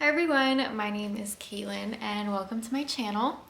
Hi everyone, my name is Caitlin and welcome to my channel.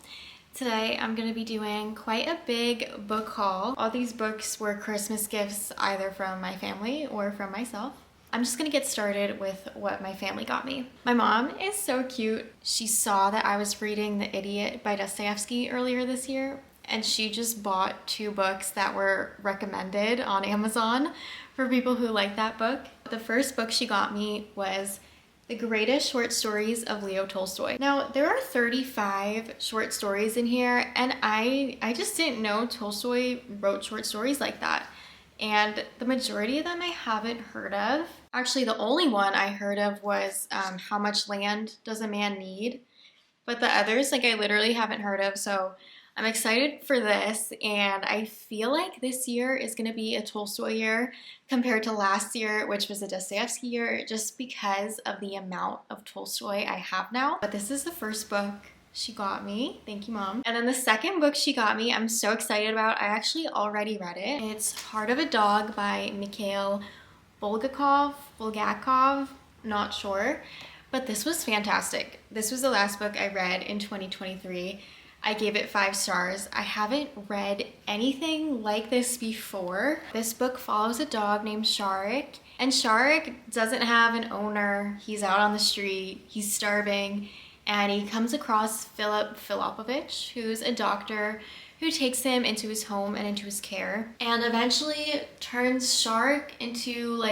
Today I'm going to be doing quite a big book haul. All these books were Christmas gifts either from my family or from myself. I'm just going to get started with what my family got me. My mom is so cute. She saw that I was reading The Idiot by Dostoevsky earlier this year and she just bought 2 books that were recommended on Amazon for people who like that book. The first book she got me was The Greatest Short Stories of Leo Tolstoy. Now, there are 35 short stories in here, and I just didn't know Tolstoy wrote short stories like that. And the majority of them I haven't heard of. Actually, the only one I heard of was How Much Land Does a Man Need? But the others, I literally haven't heard of, so I'm excited for this, and I feel like this year is going to be a Tolstoy year compared to last year, which was a Dostoevsky year, just because of the amount of Tolstoy I have now. But this is the first book she got me. Thank you, Mom. And then the second book she got me, I'm so excited about. I actually already read it. It's Heart of a Dog by Mikhail Bulgakov, not sure. But this was fantastic. This was the last book I read in 2023. I gave it 5 stars. I haven't read anything like this before. This book follows a dog named Sharik, and Sharik doesn't have an owner. He's out on the street, he's starving, and he comes across Philip Filipovich, who's a doctor who takes him into his home and into his care, and eventually turns Sharik into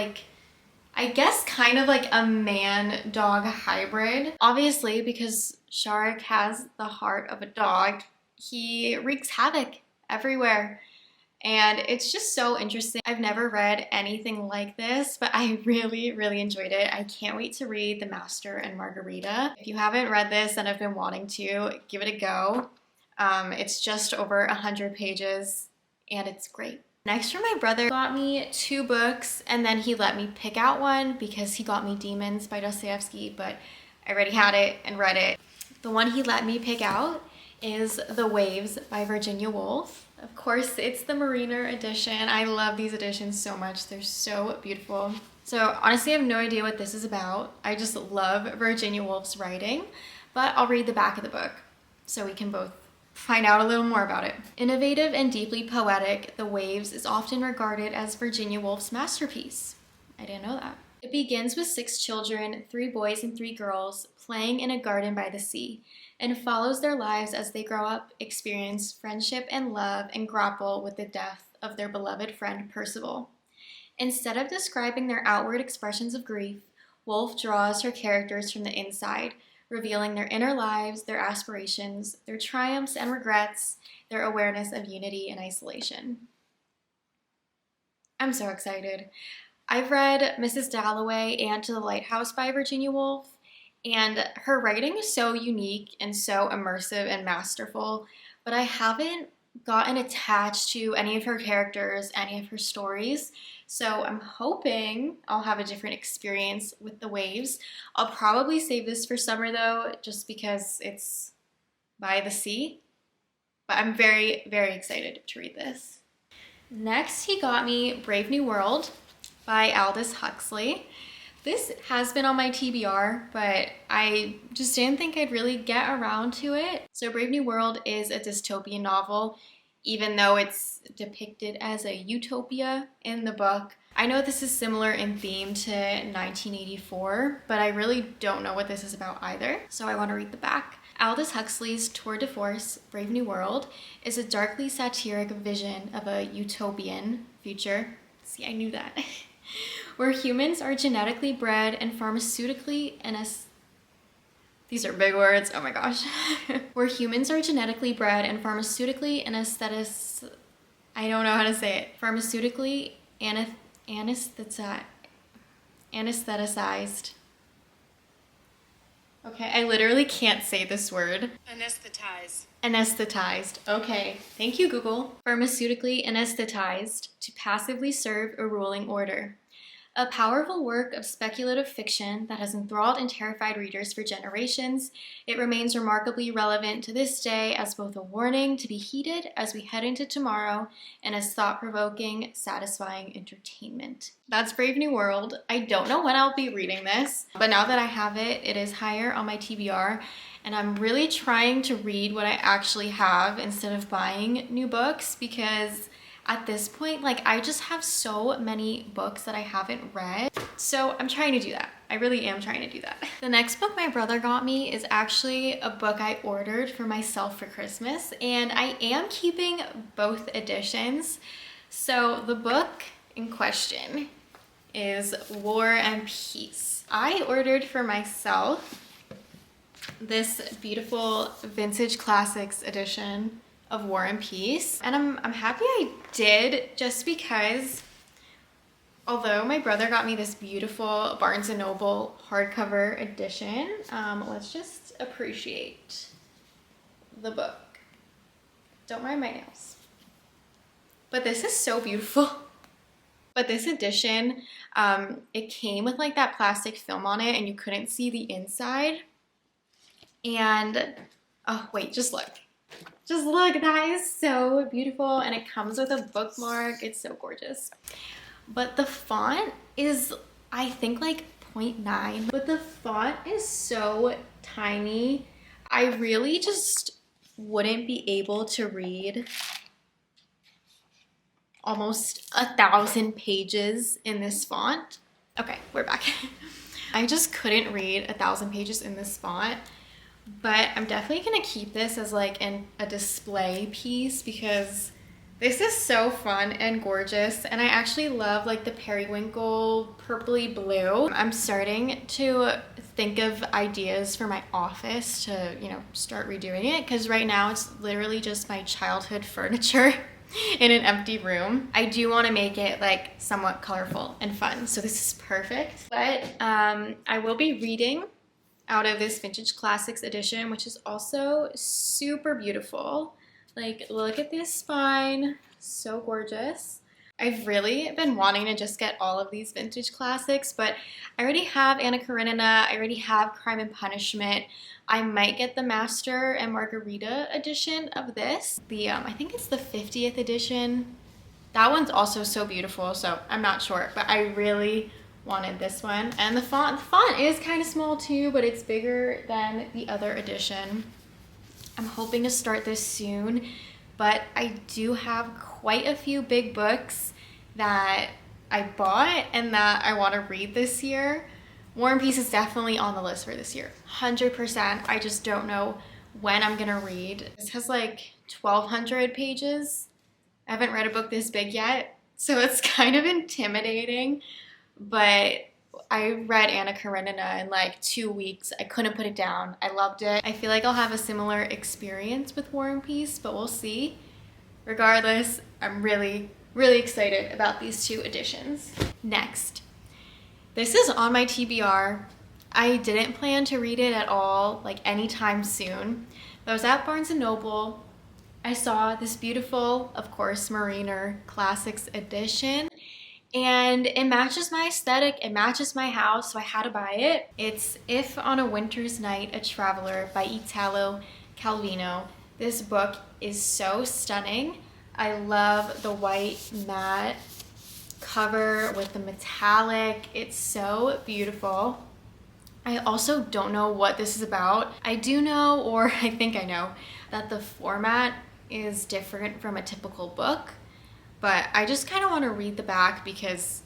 I guess kind of like a man-dog hybrid. Obviously, because Sharik has the heart of a dog, he wreaks havoc everywhere. And it's just so interesting. I've never read anything like this, but I really, really enjoyed it. I can't wait to read The Master and Margarita. If you haven't read this and have been wanting to, give it a go. It's just over 100 pages and it's great. Next, my brother got me 2 books, and then he let me pick out one because he got me Demons by Dostoevsky, but I already had it and read it. The one he let me pick out is The Waves by Virginia Woolf. Of course, it's the Mariner edition. I love these editions so much. They're so beautiful. So honestly, I have no idea what this is about. I just love Virginia Woolf's writing, but I'll read the back of the book so we can both find out a little more about it. Innovative and deeply poetic, The Waves is often regarded as Virginia Woolf's masterpiece. I didn't know that. It begins with 6 children, 3 boys and 3 girls, playing in a garden by the sea, and follows their lives as they grow up, experience friendship and love, and grapple with the death of their beloved friend Percival. Instead of describing their outward expressions of grief, Woolf draws her characters from the inside, revealing their inner lives, their aspirations, their triumphs and regrets, their awareness of unity and isolation. I'm so excited. I've read Mrs. Dalloway and To the Lighthouse by Virginia Woolf, and her writing is so unique and so immersive and masterful, but I haven't gotten attached to any of her characters, any of her stories. So I'm hoping I'll have a different experience with The Waves. I'll probably save this for summer though, just because it's by the sea. But I'm very, very excited to read this. Next, he got me Brave New World by Aldous Huxley. This has been on my TBR, but I just didn't think I'd really get around to it. So Brave New World is a dystopian novel, even though it's depicted as a utopia in the book. I know this is similar in theme to 1984, but I really don't know what this is about either, so I want to read the back. Aldous Huxley's tour de force, Brave New World, is a darkly satiric vision of a utopian future. See, I knew that. Where humans are genetically bred and pharmaceutically these are big words, oh my gosh. Where humans are genetically bred and pharmaceutically and I don't know how to say it. Pharmaceutically anesthetized. Okay, I literally can't say this word. Anesthetized. Okay, thank you, Google. Pharmaceutically anesthetized to passively serve a ruling order. A powerful work of speculative fiction that has enthralled and terrified readers for generations, it remains remarkably relevant to this day as both a warning to be heeded as we head into tomorrow and as thought-provoking, satisfying entertainment. That's Brave New World. I don't know when I'll be reading this, but now that I have it, it is higher on my TBR, and I'm really trying to read what I actually have instead of buying new books, because at this point, like, I just have so many books that I haven't read. So I'm trying to do that. I really am trying to do that. The next book my brother got me is actually a book I ordered for myself for Christmas, and I am keeping both editions. So the book in question is War and Peace. I ordered for myself this beautiful vintage classics edition of War and Peace, and I'm happy I did, just because although my brother got me this beautiful Barnes & Noble hardcover edition, let's just appreciate the book. Don't mind my nails. But this is so beautiful. But this edition, it came with like that plastic film on it and you couldn't see the inside. And, oh wait, just look. Just look, that is so beautiful, and it comes with a bookmark. It's so gorgeous. But the font is, I think, like 0.9, but the font is so tiny. I really just wouldn't be able to read almost 1,000 pages in this font. Okay, we're back. I just couldn't read 1,000 pages in this font. But I'm definitely gonna keep this as like a display piece, because this is so fun and gorgeous, and I actually love like the periwinkle purpley blue. I'm starting to think of ideas for my office to, you know, start redoing it, because right now it's literally just my childhood furniture in an empty room. I do want to make it like somewhat colorful and fun, so this is perfect. But I will be reading out of this Vintage Classics edition, which is also super beautiful. Like, look at this spine, so gorgeous. I've really been wanting to just get all of these Vintage Classics, but I already have Anna Karenina, I already have Crime and Punishment. I might get the Master and Margarita edition of this. I think it's the 50th edition. That one's also so beautiful, so I'm not sure, but I really wanted this one. And the font is kind of small too, but it's bigger than the other edition. I'm hoping to start this soon, but I do have quite a few big books that I bought and that I want to read this year. War and Peace is definitely on the list for this year, 100%. I just don't know when I'm gonna read. This has like 1,200 pages. I haven't read a book this big yet, so it's kind of intimidating. But I read Anna Karenina in like 2 weeks. I couldn't put it down. I loved it. I feel like I'll have a similar experience with War and Peace, but we'll see. Regardless, I'm really, really excited about these two editions. Next, this is on my TBR. I didn't plan to read it at all, like anytime soon. I was at Barnes & Noble. I saw this beautiful, of course, Mariner Classics edition. And it matches my aesthetic, it matches my house, so I had to buy it. It's If on a Winter's Night, a Traveler by Italo Calvino. This book is so stunning. I love the white matte cover with the metallic. It's so beautiful. I also don't know what this is about. I do know, or I think I know, that the format is different from a typical book. But I just kind of want to read the back because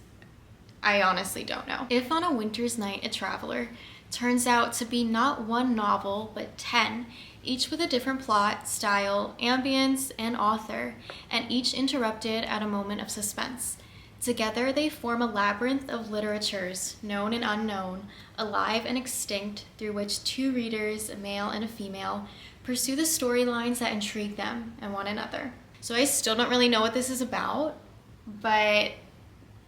I honestly don't know. If on a Winter's Night, a Traveler turns out to be not one novel, but 10, each with a different plot, style, ambience, and author, and each interrupted at a moment of suspense. Together they form a labyrinth of literatures, known and unknown, alive and extinct, through which two readers, a male and a female, pursue the storylines that intrigue them and one another. So I still don't really know what this is about, but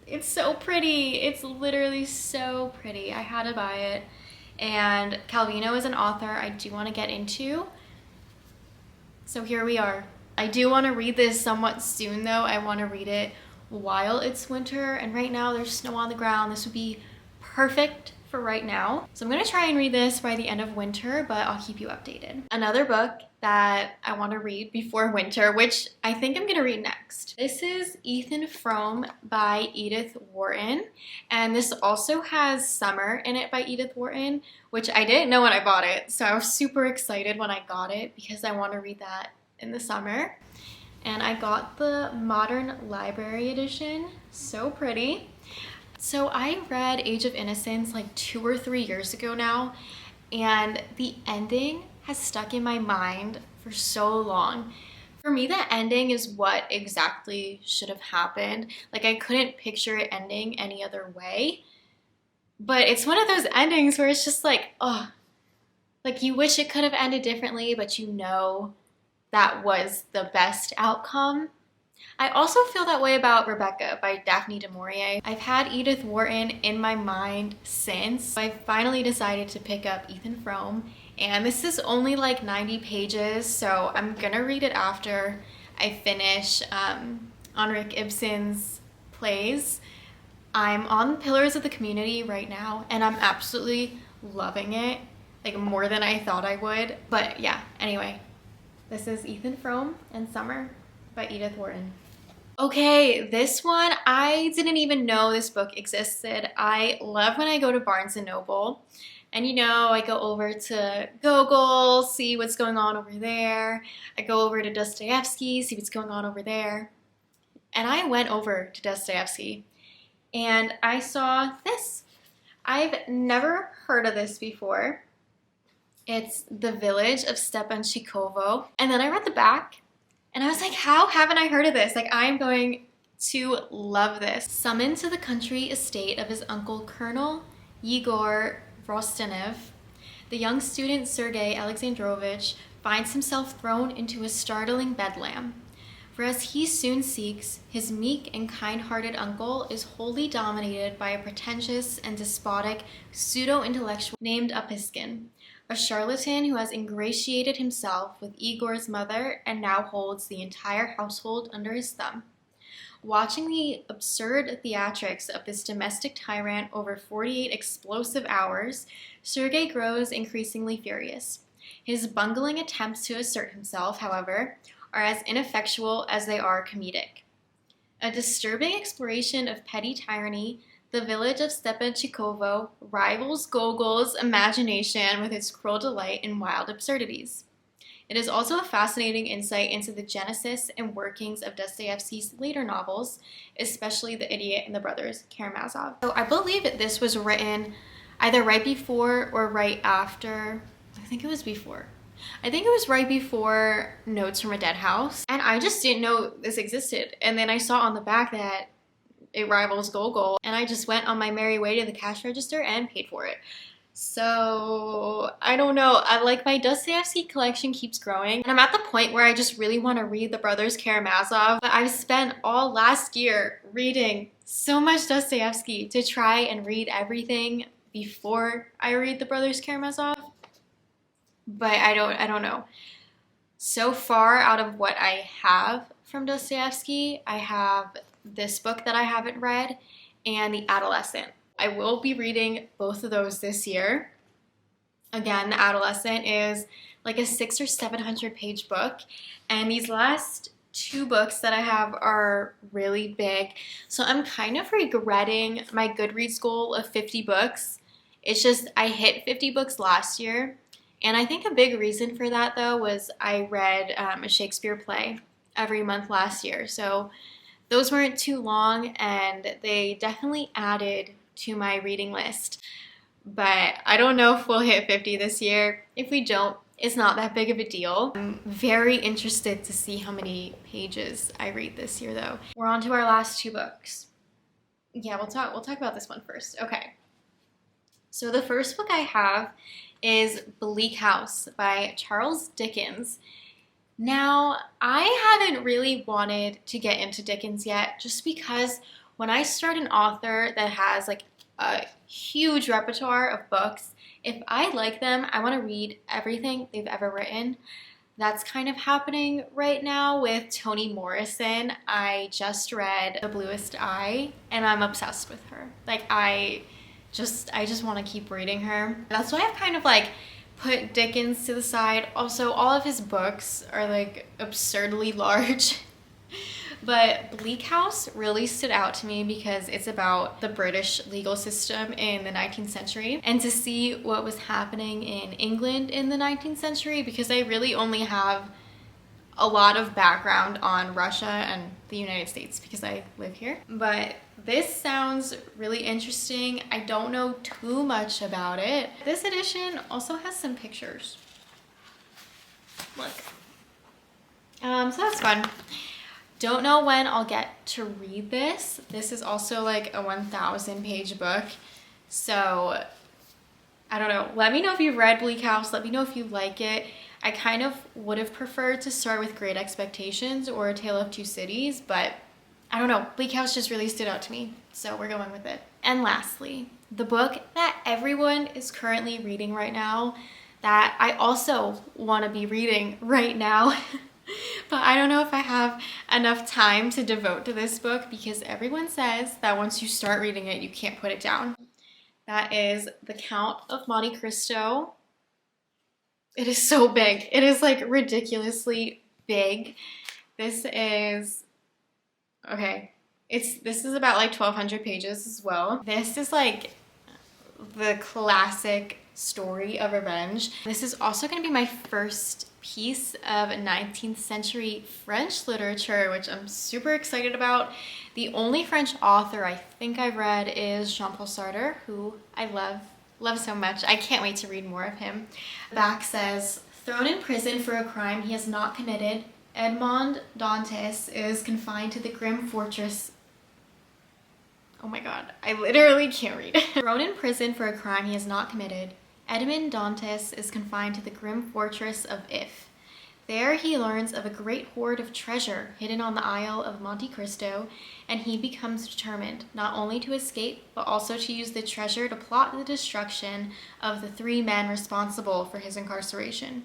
it's so pretty. It's literally so pretty. I had to buy it. And Calvino is an author I do want to get into. So here we are. I do want to read this somewhat soon though. I want to read it while it's winter, and right now there's snow on the ground. This would be perfect for right now. So I'm gonna try and read this by the end of winter, but I'll keep you updated. Another book that I want to read before winter, which I think I'm gonna read next. This is Ethan Frome by Edith Wharton, and this also has Summer in it by Edith Wharton, which I didn't know when I bought it, so I was super excited when I got it because I want to read that in the summer. And I got the Modern Library edition, so pretty. So I read Age of Innocence like 2 or 3 years ago now, and the ending has stuck in my mind for so long. For me, the ending is what exactly should have happened. Like, I couldn't picture it ending any other way. But it's one of those endings where it's just like, oh, like you wish it could have ended differently, but you know that was the best outcome. I also feel that way about Rebecca by Daphne du Maurier. I've had Edith Wharton in my mind since. I finally decided to pick up Ethan Frome, and this is only like 90 pages, so I'm gonna read it after I finish Henrik Ibsen's plays. I'm on Pillars of the Community right now, and I'm absolutely loving it, like more than I thought I would. But yeah, anyway, this is Ethan Frome and Summer by Edith Wharton. Okay, this one, I didn't even know this book existed. I love when I go to Barnes & Noble, and you know, I go over to Gogol, see what's going on over there. I go over to Dostoevsky, see what's going on over there. And I went over to Dostoevsky, and I saw this. I've never heard of this before. It's The Village of Stepanchikovo. And then I read the back, and I was like, how haven't I heard of this? Like, I'm going to love this. Summoned to the country estate of his uncle Colonel Yegor Vrostenov, the young student Sergei Alexandrovich finds himself thrown into a startling bedlam. For as he soon seeks, his meek and kind-hearted uncle is wholly dominated by a pretentious and despotic pseudo-intellectual named Opiskin, a charlatan who has ingratiated himself with Igor's mother and now holds the entire household under his thumb. Watching the absurd theatrics of this domestic tyrant over 48 explosive hours, Sergei grows increasingly furious. His bungling attempts to assert himself, however, are as ineffectual as they are comedic. A disturbing exploration of petty tyranny, The Village of Stepanchikovo rivals Gogol's imagination with its cruel delight in wild absurdities. It is also a fascinating insight into the genesis and workings of Dostoevsky's later novels, especially The Idiot and the Brothers Karamazov. So I believe that this was written either right before or right after, I think it was right before Notes from a Dead House. And I just didn't know this existed. And then I saw on the back that it rivals Gogol, and I just went on my merry way to the cash register and paid for it. So, I don't know, my Dostoevsky collection keeps growing, and I'm at the point where I just really want to read The Brothers Karamazov, but I've spent all last year reading so much Dostoevsky to try and read everything before I read The Brothers Karamazov, but I don't know. So far, out of what I have from Dostoevsky, I have this book that I haven't read, and The Adolescent. I will be reading both of those this year. Again, The Adolescent is like a 600 or 700 page book, and these last 2 books that I have are really big, so I'm kind of regretting my Goodreads goal of 50 books. It's just I hit 50 books last year, and I think a big reason for that though was I read a Shakespeare play every month last year, so those weren't too long, and they definitely added to my reading list. But I don't know if we'll hit 50 this year. If we don't, it's not that big of a deal. I'm very interested to see how many pages I read this year, though. We're on to our last 2 books. Yeah, we'll talk about this one first. Okay. So the first book I have is Bleak House by Charles Dickens. Now, I haven't really wanted to get into Dickens yet, just because when I start an author that has like a huge repertoire of books, if I like them, I want to read everything they've ever written. That's kind of happening right now with Toni Morrison. I just read The Bluest Eye and I'm obsessed with her. Like I just want to keep reading her. That's why I've kind of like put Dickens to the side. Also, all of his books are like absurdly large. But Bleak House really stood out to me because it's about the British legal system in the 19th century and to see what was happening in England in the 19th century, because I really only have a lot of background on Russia and the United States because I live here. But this sounds really interesting. I don't know too much about it. This edition also has some pictures. Look. So that's fun. Don't know when I'll get to read this. This is also like a 1,000 page book. So I don't know. Let me know if you've read Bleak House. Let me know if you like it. I kind of would have preferred to start with Great Expectations or A Tale of Two Cities, but I don't know. Bleak House just really stood out to me. So we're going with it. And lastly, the book that everyone is currently reading right now that I also want to be reading right now. But I don't know if I have enough time to devote to this book because everyone says that once you start reading it, you can't put it down. That is The Count of Monte Cristo. It is so big. It is like ridiculously big. This is, okay, this is about like 1,200 pages as well. This is like the classic story of revenge. This is also going to be my first piece of 19th century French literature, which I'm super excited about. The only French author I think I've read is Jean-Paul Sartre, who I love so much. I can't wait to read more of him. The back says, thrown in prison for a crime he has not committed, Edmond Dantes is confined to the grim fortress. Oh my god, I literally can't read. Thrown in prison for a crime he has not committed, Edmond Dantes is confined to the grim fortress of If. There he learns of a great hoard of treasure hidden on the Isle of Monte Cristo, and he becomes determined not only to escape, but also to use the treasure to plot the destruction of the 3 men responsible for his incarceration.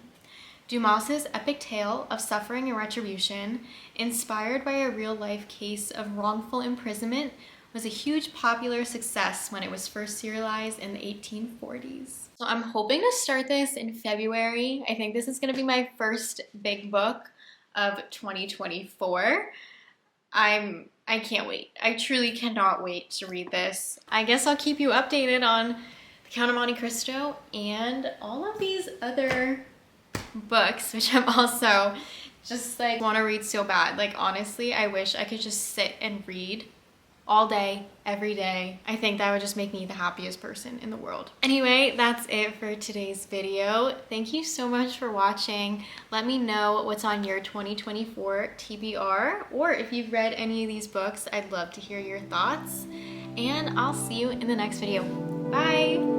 Dumas's epic tale of suffering and retribution, inspired by a real-life case of wrongful imprisonment, was a huge popular success when it was first serialized in the 1840s. So I'm hoping to start this in February. I think this is going to be my first big book of 2024. I can't wait. I truly cannot wait to read this. I guess I'll keep you updated on The Count of Monte Cristo and all of these other books, which I'm also just like want to read so bad. Like honestly, I wish I could just sit and read all day, every day. I think that would just make me the happiest person in the world. Anyway, that's it for today's video. Thank you so much for watching. Let me know what's on your 2024 TBR, or if you've read any of these books, I'd love to hear your thoughts. And I'll see you in the next video. Bye!